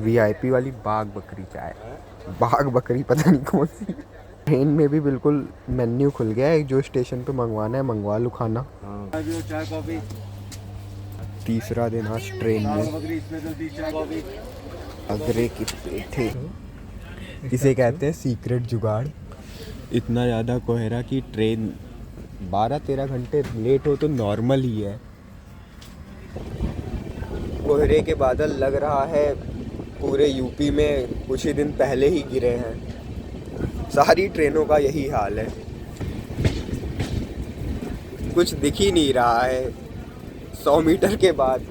VIP वाली बाग बकरी चाय, बाग बकरी पता नहीं कौन सी। ट्रेन में भी बिल्कुल मेन्यू खुल गया है, जो स्टेशन पे मंगवाना है मंगवा लो खाना। चाय कॉफी। तीसरा दिन आज ट्रेन में। अगरे के पेठे, इसे कहते हैं सीक्रेट जुगाड़। इतना ज़्यादा कोहरा कि ट्रेन 12-13 घंटे लेट हो तो नॉर्मल ही है। कोहरे के बादल लग रहा है पूरे यूपी में कुछ ही दिन पहले ही गिरे हैं। सारी ट्रेनों का यही हाल है, कुछ दिख ही नहीं रहा है 100 मीटर के बाद।